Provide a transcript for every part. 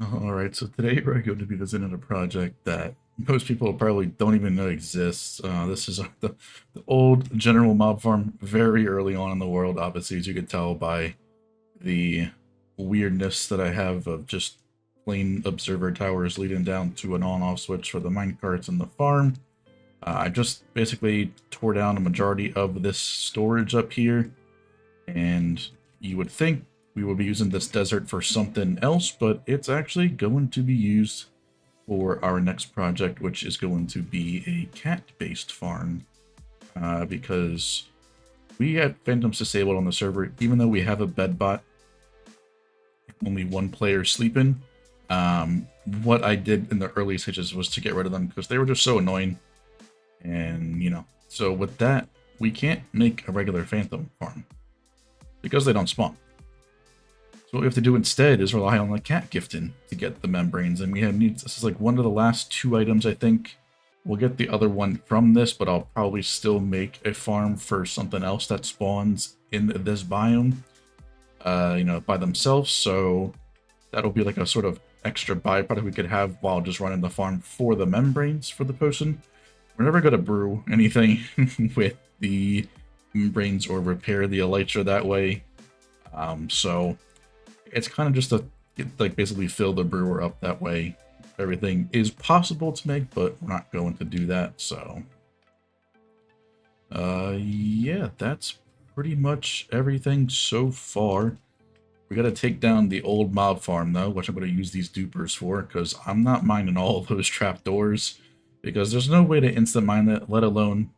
Alright, so today we're going to be visiting a project that most people probably don't even know exists. This is the old general mob farm very early on in the world, obviously, as you can tell by the weirdness that I have of just plain observer towers leading down to an on-off switch for the minecarts and the farm. I just basically tore down a majority of this storage up here, and you would think we will be using this desert for something else, but it's actually going to be used for our next project, which is going to be a cat-based farm. Because we had phantoms disabled on the server, even though we have a bed bot, only one player sleeping. What I did in the early stages was to get rid of them because they were just so annoying. And, so with that, we can't make a regular phantom farm because they don't spawn. So what we have to do instead is rely on the cat gifting to get the membranes, and we have needs. This is like one of the last two items, I think. We'll get the other one from this, but I'll probably still make a farm for something else that spawns in this biome, by themselves. So that'll be like a sort of extra byproduct we could have while just running the farm for the membranes for the potion. We're never going to brew anything with the membranes or repair the elytra that way. So it's kind of just to basically fill the brewer up that way. Everything is possible to make, but we're not going to do that. So yeah, that's pretty much everything so far. We got to take down the old mob farm though, which I'm going to use these dupers for, because I'm not mining all of those trapdoors, because there's no way to instant mine that, let alone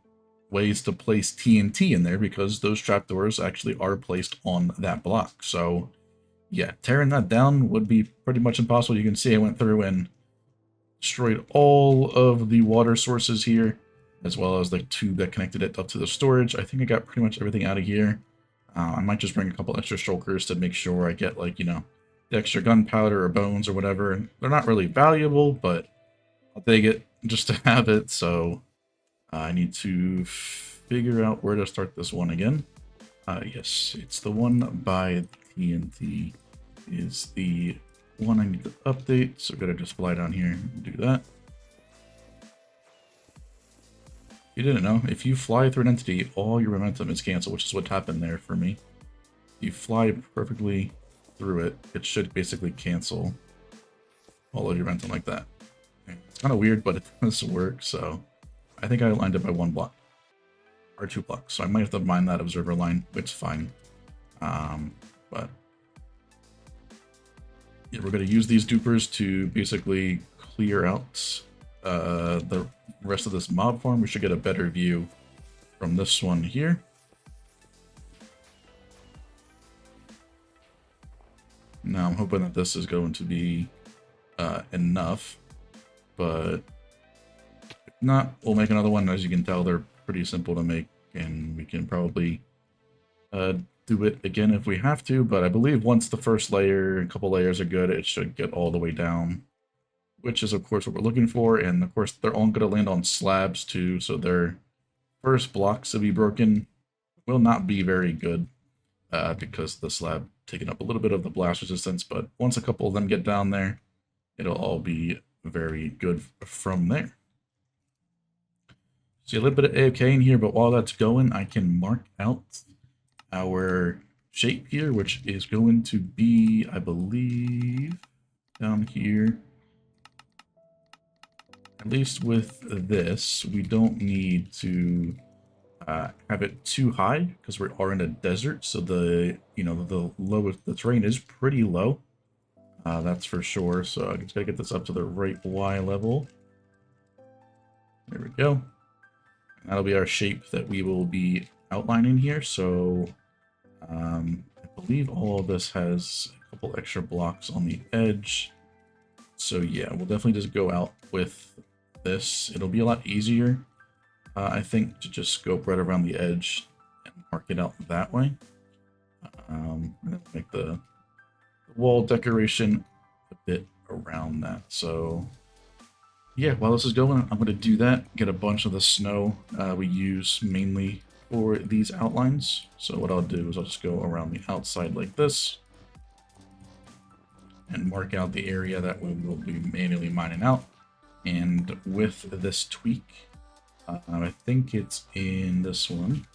ways to place TNT in there, because those trapdoors actually are placed on that block. So yeah, tearing that down would be pretty much impossible. You can see I went through and destroyed all of the water sources here, as well as the tube that connected it up to the storage. I think I got pretty much everything out of here. I might just bring a couple extra shulkers to make sure I get, the extra gunpowder or bones or whatever. They're not really valuable, but I'll take it just to have it. So I need to figure out where to start this one again. Yes, it's the one by TNT is the one I need to update. So I'm going to just fly down here and do that. You didn't know, if you fly through an entity, all your momentum is canceled, which is what happened there for me. You fly perfectly through it, it should basically cancel all of your momentum like that. It's kind of weird, but it does work, so I think I lined it by 1 block. Or 2 blocks, so I might have to mine that observer line, which is fine. But yeah, we're going to use these dupers to basically clear out the rest of this mob farm. We should get a better view from this one here. Now I'm hoping that this is going to be enough, but if not, we'll make another one. As you can tell, they're pretty simple to make, and we can probably do it again if we have to, but I believe once the first layer, a couple layers are good, it should get all the way down, which is of course what we're looking for. And of course they're all going to land on slabs too, so their first blocks to be broken will not be very good because the slab taking up a little bit of the blast resistance, but once a couple of them get down there, it'll all be very good from there. See a little bit of AFK in here, but while that's going, I can mark out our shape here, which is going to be, I believe, down here. At least with this, we don't need to have it too high because we are in a desert, so the the terrain is pretty low. That's for sure. So I just gotta get this up to the right Y level. There we go. That'll be our shape that we will be outlining here. So I believe all of this has a couple extra blocks on the edge. So yeah, we'll definitely just go out with this. It'll be a lot easier, I think, to just scope right around the edge and mark it out that way. Make the wall decoration a bit around that. So yeah, while this is going, I'm going to do that, get a bunch of the snow we use mainly for these outlines. So what I'll do is I'll just go around the outside like this. and mark out the area that we will be manually mining out. And with this tweak, I think it's in this one,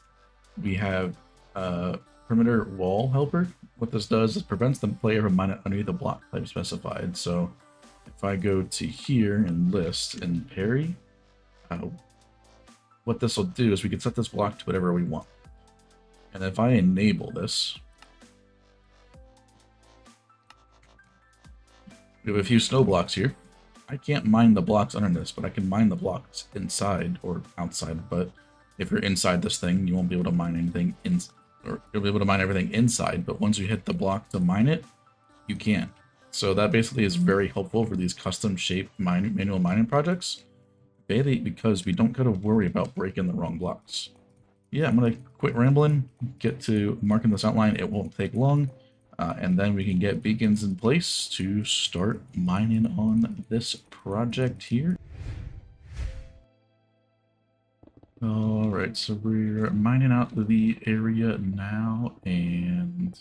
we have perimeter wall helper. What this does is prevents the player from mining underneath the block type specified. So if I go to here and list and parry, what this will do is we can set this block to whatever we want. And if I enable this, we have a few snow blocks here. I can't mine the blocks under this, but I can mine the blocks inside or outside. But if you're inside this thing, you won't be able to mine anything or you'll be able to mine everything inside. But once you hit the block to mine it, you can't. So that basically is very helpful for these custom shaped manual mining projects, because we don't got to worry about breaking the wrong blocks. Yeah, I'm gonna quit rambling, get to marking this outline. It won't take long. And then we can get beacons in place to start mining on this project here. Alright, so we're mining out the area now, and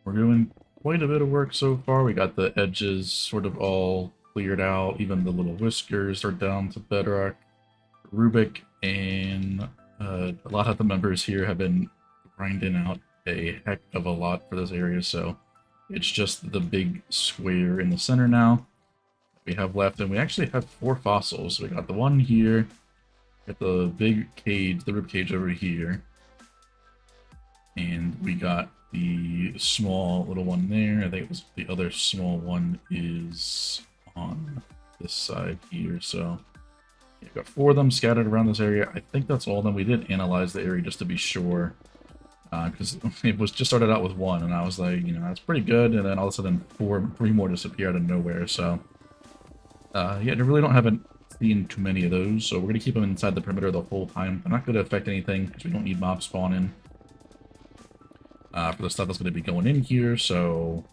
we're doing quite a bit of work so far. We got the edges sort of all cleared out, even the little whiskers are down to bedrock. Rubik and a lot of the members here have been grinding out a heck of a lot for this area, so it's just the big square in the center now we have left. And we actually have 4 fossils. We got the one here, got the big cage, the rib cage over here, and we got the small little one there. I think it was the other small one is on this side here. So yeah, got 4 of them scattered around this area. I think that's all of them. We did analyze the area just to be sure, because it was just started out with 1, and I was like, you know, that's pretty good. And then all of a sudden 3 more disappeared out of nowhere. So yeah, I really haven't seen too many of those. So we're gonna keep them inside the perimeter the whole time. They're not going to affect anything because we don't need mob spawning for the stuff that's going to be going in here. So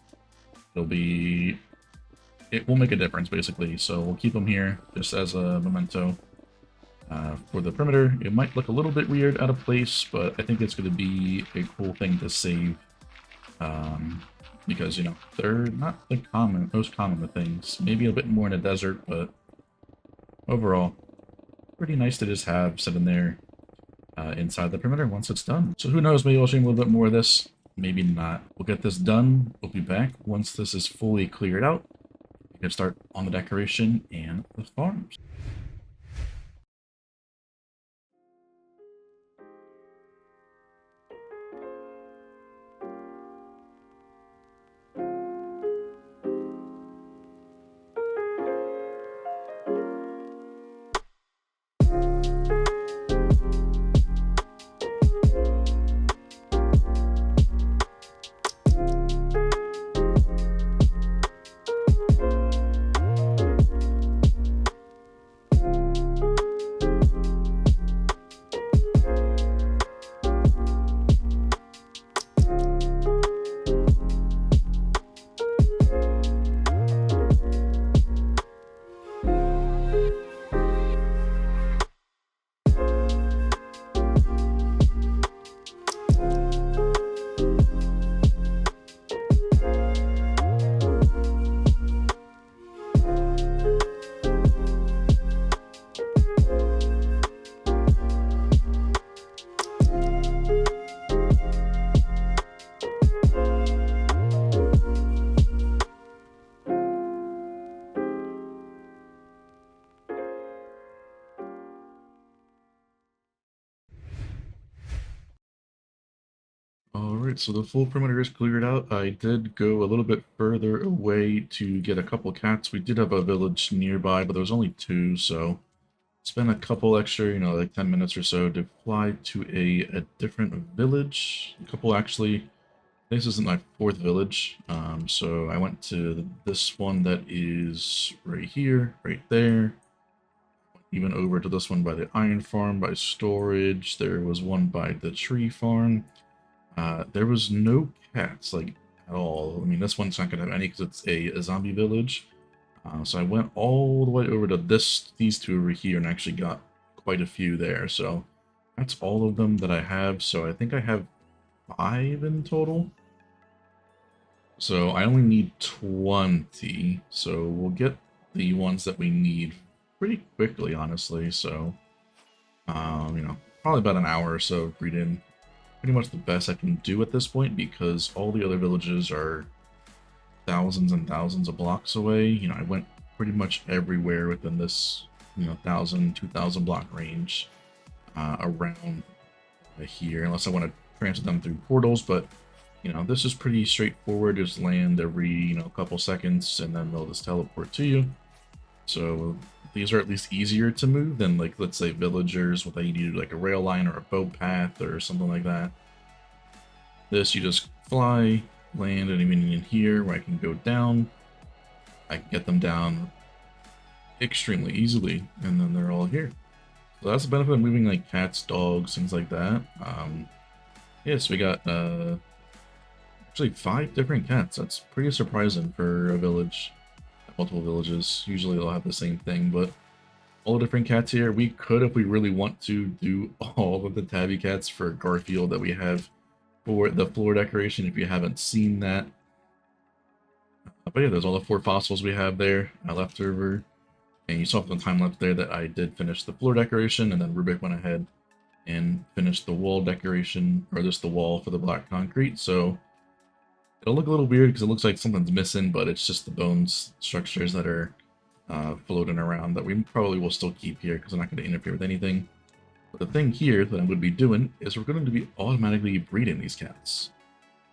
it will make a difference basically. So we'll keep them here just as a memento. For the perimeter, it might look a little bit weird out of place, but I think it's going to be a cool thing to save, because, you know, they're not the most common of things. Maybe a bit more in a desert, but overall, pretty nice to just have sitting there inside the perimeter once it's done. So who knows, maybe I'll show you a little bit more of this, maybe not. We'll get this done, we'll be back once this is fully cleared out. We can start on the decoration and the farms. Alright, so the full perimeter is cleared out. I did go a little bit further away to get a couple cats. We did have a village nearby, but there was only 2, so spent a couple extra, you know, like 10 minutes or so to fly to a different village. A couple actually. This isn't my 4th village, so I went to this one that is right here, right there. Even over to this one by the iron farm, by storage. There was one by the tree farm. There was no cats, like, at all. I mean, this one's not going to have any because it's a zombie village. So I went all the way over to these 2 over here and actually got quite a few there. So that's all of them that I have. So I think I have 5 in total. So I only need 20, so we'll get the ones that we need pretty quickly, honestly. So, probably about an hour or so breed in. Pretty much the best I can do at this point because all the other villages are thousands and thousands of blocks away. I went pretty much everywhere within this, 1,000, 2,000 block range around here, unless I want to transfer them through portals, but this is pretty straightforward. Just land every, couple seconds and then they'll just teleport to you. So these are at least easier to move than, like, let's say villagers with you need like a rail line or a boat path or something like that. This, you just fly, land, and even in here where I can go down, I can get them down extremely easily, and then they're all here. So that's the benefit of moving like cats, dogs, things like that. So we got actually 5 different cats. That's pretty surprising for a village. Multiple villages. Usually they'll have the same thing, but all the different cats here. We could, if we really want to, do all of the tabby cats for Garfield that we have for the floor decoration, if you haven't seen that. But yeah, there's all the 4 fossils we have there left over. And you saw from the time lapse there that I did finish the floor decoration, and then Rubik went ahead and finished the wall decoration, or just the wall for the black concrete. So it'll look a little weird because it looks like something's missing, but it's just the bones structures that are floating around that we probably will still keep here because I'm not going to interfere with anything. But the thing here that I'm going to be doing is we're going to be automatically breeding these cats.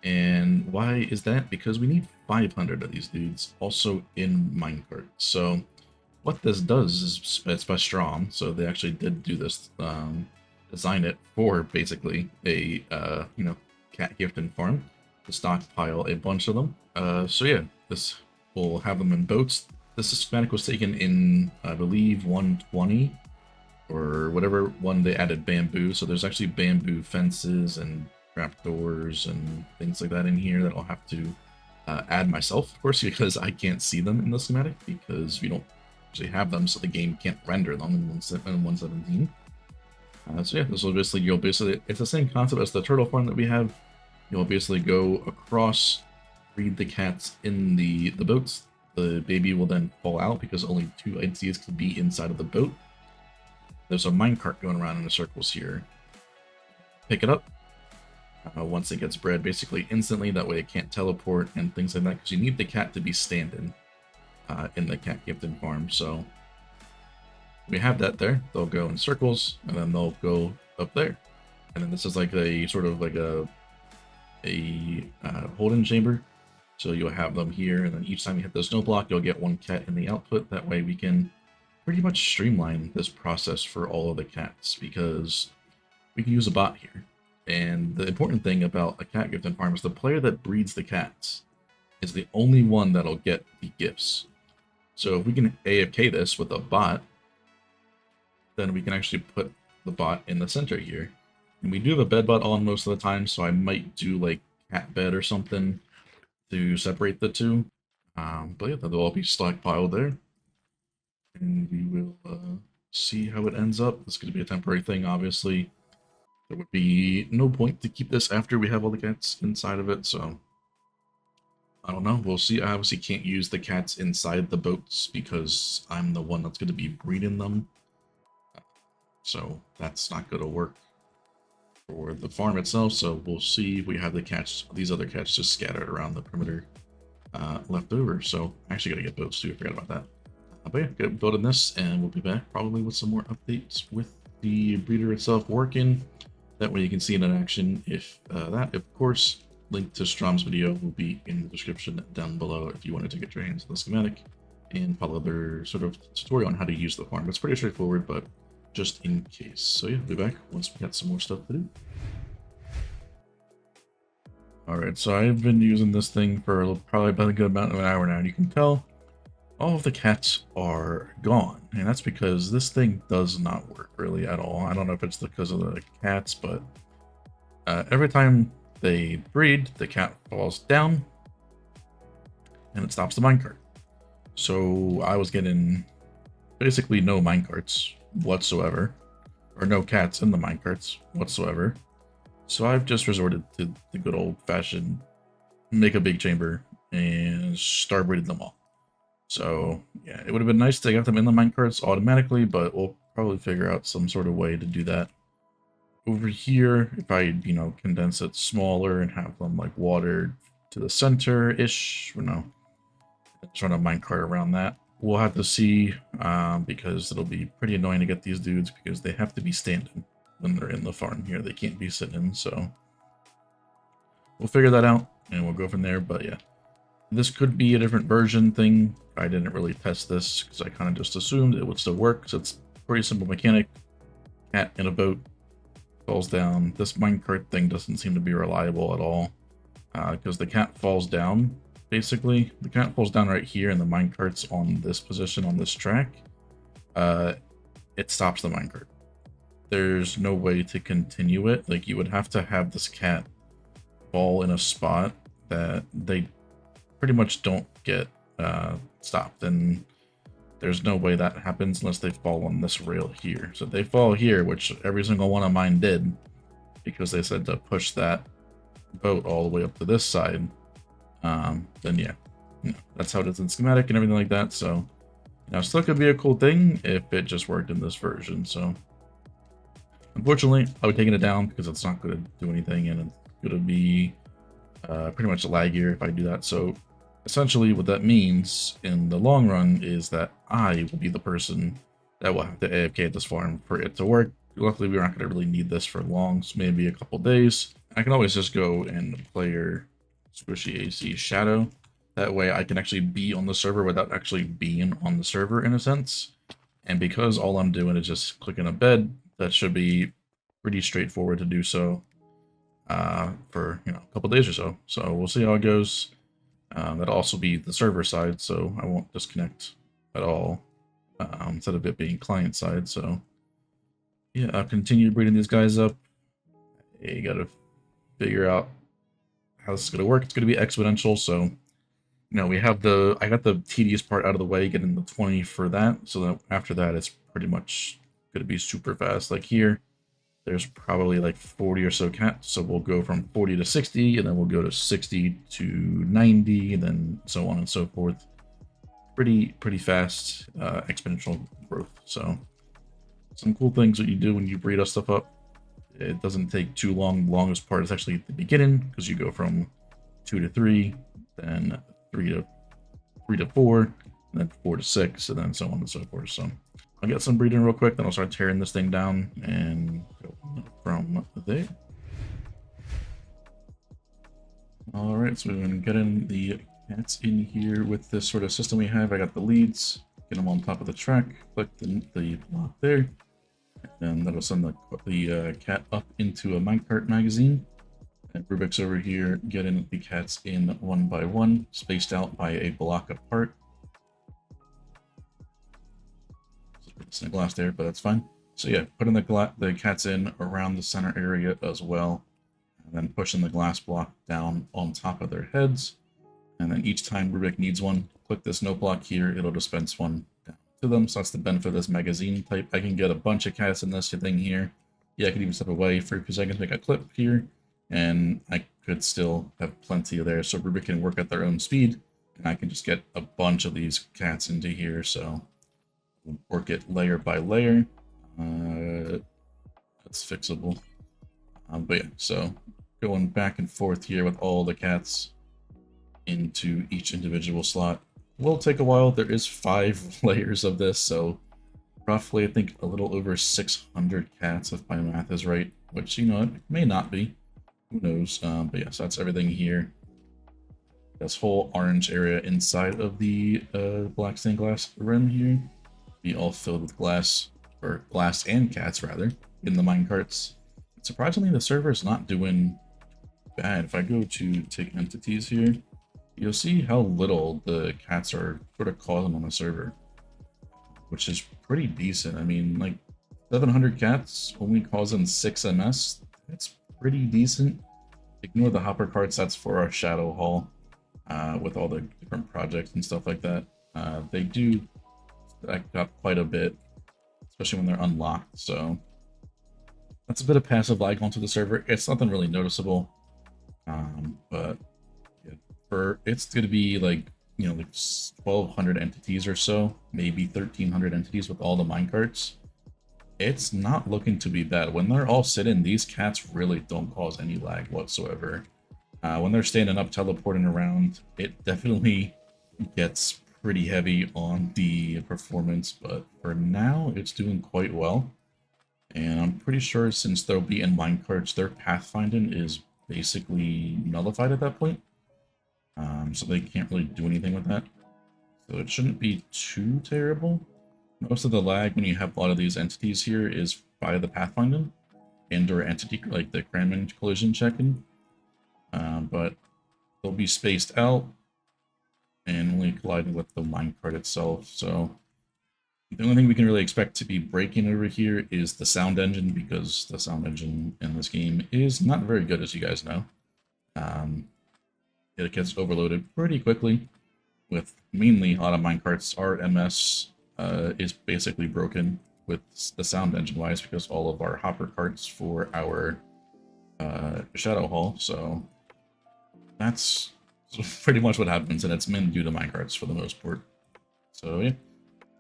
And why is that? Because we need 500 of these dudes also in minecart. So what this does is it's by Strom, so they actually did do this, design it for basically a cat gifting farm to stockpile a bunch of them. So yeah, this will have them in boats. This schematic was taken in, I believe, 120 or whatever one they added bamboo. So there's actually bamboo fences and trapdoors and things like that in here that I'll have to add myself, of course, because I can't see them in the schematic because we don't actually have them, so the game can't render them in 117. So yeah, this will basically, it's the same concept as the turtle farm that we have. You'll basically go across, breed the cats in the boats. The baby will then fall out because only 2 entities can be inside of the boat. There's a minecart going around in the circles here. Pick it up once it gets bred, basically instantly. That way it can't teleport and things like that, because you need the cat to be standing in the cat gifting farm. So we have that there. They'll go in circles and then they'll go up there. And then this is like a sort of like a holding chamber. So you'll have them here, and then each time you hit the snow block, you'll get 1 cat in the output. That way we can pretty much streamline this process for all of the cats, because we can use a bot here. And the important thing about a cat gifting farm is the player that breeds the cats is the only one that'll get the gifts. So if we can AFK this with a bot, then we can actually put the bot in the center here. And we do have a bed bot on most of the time, so I might do like cat bed or something to separate the two. But yeah, they'll all be stockpiled there. And we will see how it ends up. It's going to be a temporary thing, obviously. There would be no point to keep this after we have all the cats inside of it, so I don't know. We'll see. I obviously can't use the cats inside the boats because I'm the one that's going to be breeding them. So that's not going to work for the farm itself. So we'll see if we have the cats, these other cats, just scattered around the perimeter left over. So I actually got to get boats too. I forgot about that. But yeah, get building this, and we'll be back probably with some more updates with the breeder itself working. That way you can see it in action. If of course, link to Strom's video will be in the description down below if you wanted to get your hands on the schematic and follow their sort of tutorial on how to use the farm. It's pretty straightforward, but just in case. So yeah, we'll be back once we got some more stuff to do. Alright, so I've been using this thing for probably about a good amount of an hour now, and you can tell all of the cats are gone, and that's because this thing does not work really at all. I don't know if it's because of the cats, but every time they breed, the cat falls down and it stops the minecart. So I was getting basically no minecarts whatsoever, or no cats in the minecarts whatsoever. So I've just resorted to the good old-fashioned make a big chamber and star breeded them all. So yeah, it would have been nice to get them in the minecarts automatically, but we'll probably figure out some sort of way to do that. Over here, if I, condense it smaller and have them like watered to the center-ish, just run a minecart around that. We'll have to see, because it'll be pretty annoying to get these dudes because they have to be standing when they're in the farm here. They can't be sitting, so we'll figure that out and we'll go from there. But yeah, this could be a different version thing. I didn't really test this because I kind of just assumed it would still work. So it's a pretty simple mechanic. Cat in a boat falls down. This minecart thing doesn't seem to be reliable at all because the cat falls down. Basically, the cat falls down right here and the minecart's on this position on this track. It stops the minecart. There's no way to continue it. Like, you would have to have this cat fall in a spot that they pretty much don't get stopped, and there's no way that happens unless they fall on this rail here. So if they fall here, which every single one of mine did, because they said to push that boat all the way up to this side, then yeah, that's how it is in schematic and everything like that. So still could be a cool thing if it just worked in this version. So unfortunately, I'll be taking it down because it's not going to do anything, and it's going to be pretty much laggier if I do that. So essentially what that means in the long run is that I will be the person that will have to AFK at this farm for it to work. Luckily, we're not going to really need this for long, so maybe a couple days. I can always just go and player Squishy AC Shadow. That way I can actually be on the server without actually being on the server in a sense. And because all I'm doing is just clicking a bed, that should be pretty straightforward to do so for a couple days or so. So we'll see how it goes. That'll also be the server side, so I won't disconnect at all instead of it being client side. So yeah, I'll continue breeding these guys up. You gotta figure out how this is gonna work. It's gonna be exponential, so we have I got the tedious part out of the way, getting the 20 for that, so that after that it's pretty much gonna be super fast. Like here, there's probably like 40 or so cats, so we'll go from 40 to 60, and then we'll go to 60 to 90, and then so on and so forth. Pretty fast exponential growth. So some cool things that you do when you breed us stuff up. It doesn't take too long. The longest part is actually at the beginning, because you go from 2 to 3, then 3 to 4, and then 4 to 6, and then so on and so forth. So I'll get some breeding real quick, then I'll start tearing this thing down and go from there. All right, so we're going to get in the cats in here with this sort of system we have. I got the leads, get them on top of the track, click the block there, and that'll send the cat up into a minecart magazine. And Rubik's over here getting the cats in one by one, spaced out by a block apart. It's in the glass there, but that's fine. So yeah, putting the cats in around the center area as well, and then pushing the glass block down on top of their heads. And then each time Rubik needs one, click this note block here, it'll dispense one down to them. So that's the benefit of this magazine type. I can get a bunch of cats in this thing here. Yeah, I could even step away for a few seconds, make a clip here, and I could still have plenty there. So Rubik can work at their own speed, and I can just get a bunch of these cats into here. So we'll work it layer by layer. That's fixable. But yeah, so going back and forth here with all the cats into each individual slot will take a while. There is 5 layers of this, so roughly I think a little over 600 cats if my math is right, which it may not be, who knows. But yeah, so that's everything here. This whole orange area inside of the black stained glass rim here be all filled with glass, or glass and cats rather, in the minecarts. Surprisingly, the server is not doing bad. If I go to take entities here, you'll see how little the cats are sort of causing on the server, which is pretty decent. I mean, like 700 cats only causing 6 MS. That's pretty decent. Ignore the hopper carts. That's for our shadow haul with all the different projects and stuff like that. They do stack up quite a bit, especially when they're unlocked. So that's a bit of passive lag onto the server. It's nothing really noticeable, but yeah, for it's going to be like, you know, like 1,200 entities or so, maybe 1,300 entities with all the minecarts. It's not looking to be bad. When they're all sitting, these cats really don't cause any lag whatsoever. When they're standing up, teleporting around, it definitely gets pretty heavy on the performance, but for now, it's doing quite well. And I'm pretty sure since they'll be in minecarts, their pathfinding is basically nullified at that point. So they can't really do anything with that. So it shouldn't be too terrible. Most of the lag when you have a lot of these entities here is by the pathfinding and or entity, like the cramming collision checking. But they'll be spaced out and only colliding with the minecart itself. So the only thing we can really expect to be breaking over here is the sound engine, because the sound engine in this game is not very good, as you guys know. It gets overloaded pretty quickly with mainly auto minecarts. Our MS is basically broken with the sound engine wise because all of our hopper carts for our Shadow Hall. So that's pretty much what happens, and it's mainly due to minecarts for the most part. So yeah,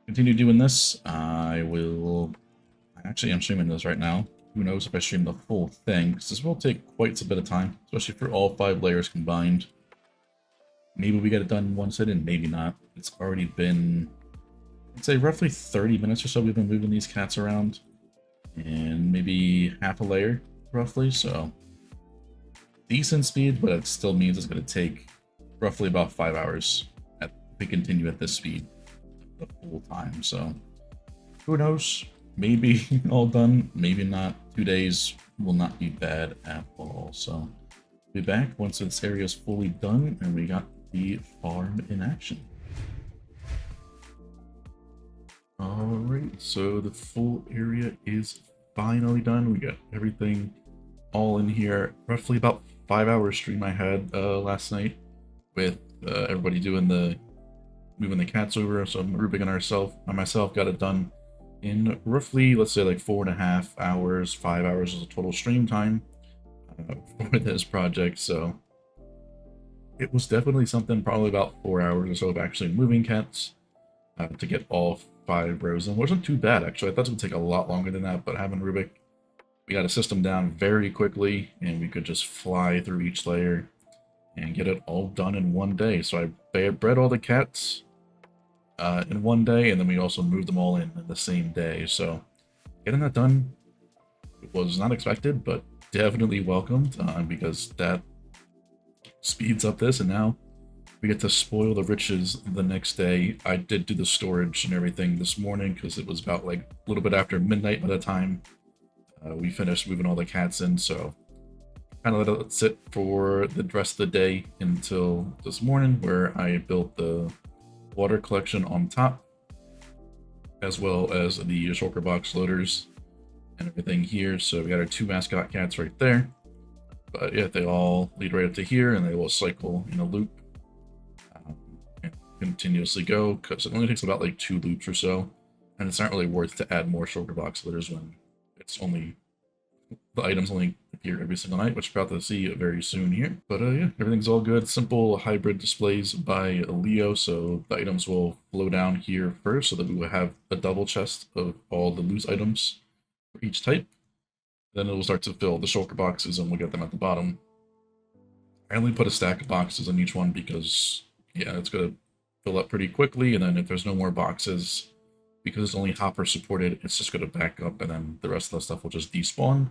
continue doing this. I'm streaming this right now. Who knows if I stream the full thing, because this will take quite a bit of time, especially for all 5 layers combined. Maybe we get it done in one sitting, maybe not. It's already been, I'd say, roughly 30 minutes or so we've been moving these cats around. And maybe half a layer, roughly, so decent speed, but it still means it's going to take roughly about 5 hours if we continue at this speed the whole time. So who knows? Maybe all done, maybe not. 2 days will not be bad at all. So be back once this area is fully done and we got the farm in action. Alright, so the full area is finally done. We got everything all in here. Roughly about 5 hour stream I had last night with everybody doing moving the cats over. So Rubik and myself got it done in roughly, let's say, like 4.5 hours. 5 hours is a total stream time for this project. So it was definitely something, probably about 4 hours or so of actually moving cats to get all 5 rows in. It wasn't too bad, actually. I thought it would take a lot longer than that, but having Rubik, we got a system down very quickly, and we could just fly through each layer and get it all done in one day. So I bred all the cats in one day, and then we also moved them all in the same day. So getting that done was not expected, but definitely welcomed, because that speeds up this, and now we get to spoil the riches the next day. I did do the storage and everything this morning because it was about like a little bit after midnight by the time we finished moving all the cats in, so kind of let it sit for the rest of the day until this morning, where I built the water collection on top, as well as the shulker box loaders and everything here. So we got our 2 mascot cats right there. But yeah, they all lead right up to here, and they will cycle in a loop and continuously go, because it only takes about like 2 loops or so, and it's not really worth to add more shulker box loaders when it's only, the items only appear every single night, which we're about to see very soon here. But yeah, everything's all good. Simple hybrid displays by Leo, so the items will flow down here first, so that we will have a double chest of all the loose items for each type. Then it will start to fill the shulker boxes, and we'll get them at the bottom. I only put a stack of boxes in each one because, yeah, it's going to fill up pretty quickly, and then if there's no more boxes, because it's only hopper supported, it's just going to back up, and then the rest of the stuff will just despawn,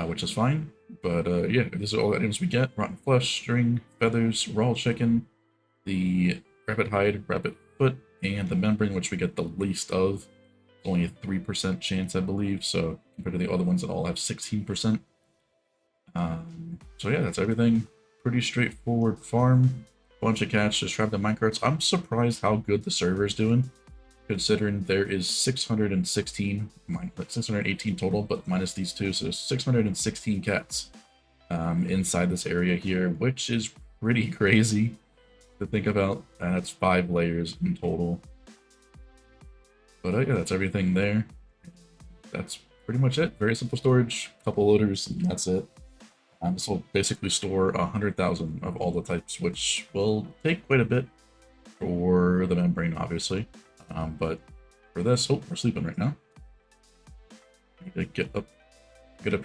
which is fine. But yeah, these are all the items we get: rotten flesh, string, feathers, raw chicken, the rabbit hide, rabbit foot, and the membrane, which we get the least of. Only a 3% chance, I believe, so compared to the other ones that all have 16%. So yeah, that's everything. Pretty straightforward farm. Bunch of cats, just grab the minecarts. I'm surprised how good the server's doing, considering there is 618 total, but minus these 2, so there's 616 cats inside this area here, which is pretty crazy to think about. That's 5 layers in total. But yeah, that's everything there. That's pretty much it. Very simple storage, couple loaders, and that's it. This will basically store 100,000 of all the types, which will take quite a bit for the membrane, obviously. But for this, oh, we're sleeping right now. I need to get up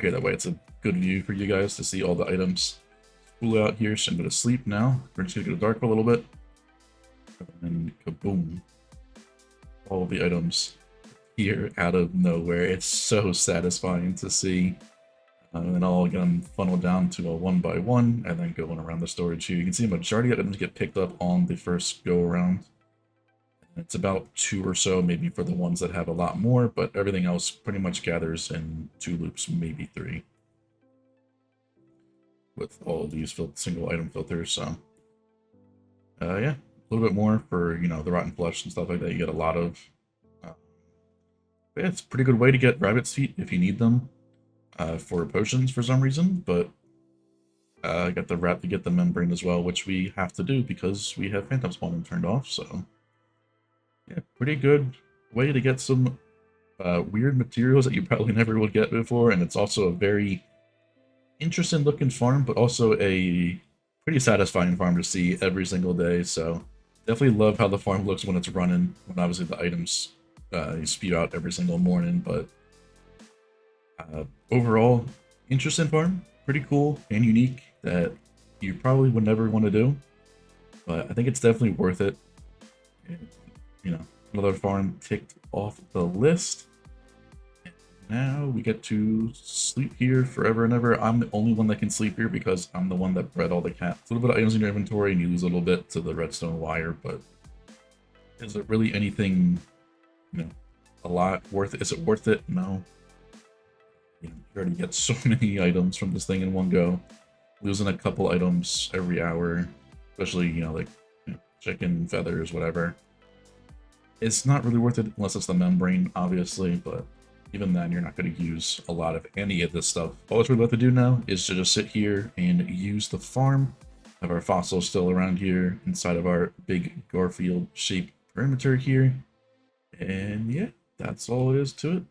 here, that way it's a good view for you guys to see all the items. Cool out here, so I'm going to sleep now. We're just going to go dark for a little bit. And kaboom. All the items here out of nowhere. It's so satisfying to see. And then I'll get them funneled down to a 1 by 1 and then going around the storage here. You can see a majority of items get picked up on the first go around. It's about 2 or so, maybe for the ones that have a lot more, but everything else pretty much gathers in 2 loops, maybe 3. With all of these single item filters, so yeah, a little bit more for, you know, the rotten flesh and stuff like that. You get a lot of. Yeah, it's a pretty good way to get rabbit's feet if you need them for potions for some reason, but I got the rat to get the membrane as well, which we have to do because we have phantom spawning turned off. So yeah, pretty good way to get some weird materials that you probably never would get before, and it's also a very interesting looking farm, but also a pretty satisfying farm to see every single day. So definitely love how the farm looks when it's running, when obviously the items you spew out every single morning. But overall, interesting farm, pretty cool and unique that you probably would never want to do, but I think it's definitely worth it. And, you know, another farm ticked off the list. Now we get to sleep here forever and ever. I'm the only one that can sleep here because I'm the one that bred all the cats. A little bit of items in your inventory and you lose a little bit to the redstone wire, but is it really anything, you know, a lot worth it? Is it worth it? No. You know, you already get so many items from this thing in one go. Losing a couple items every hour, especially, you know, like, you know, chicken, feathers, whatever. It's not really worth it unless it's the membrane, obviously, but even then, you're not going to use a lot of any of this stuff. All it's really left to do now is to just sit here and use the farm, have our fossils still around here inside of our big Garfield-shaped perimeter here. And yeah, that's all it is to it.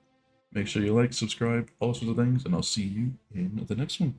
Make sure you like, subscribe, all sorts of things, and I'll see you in the next one.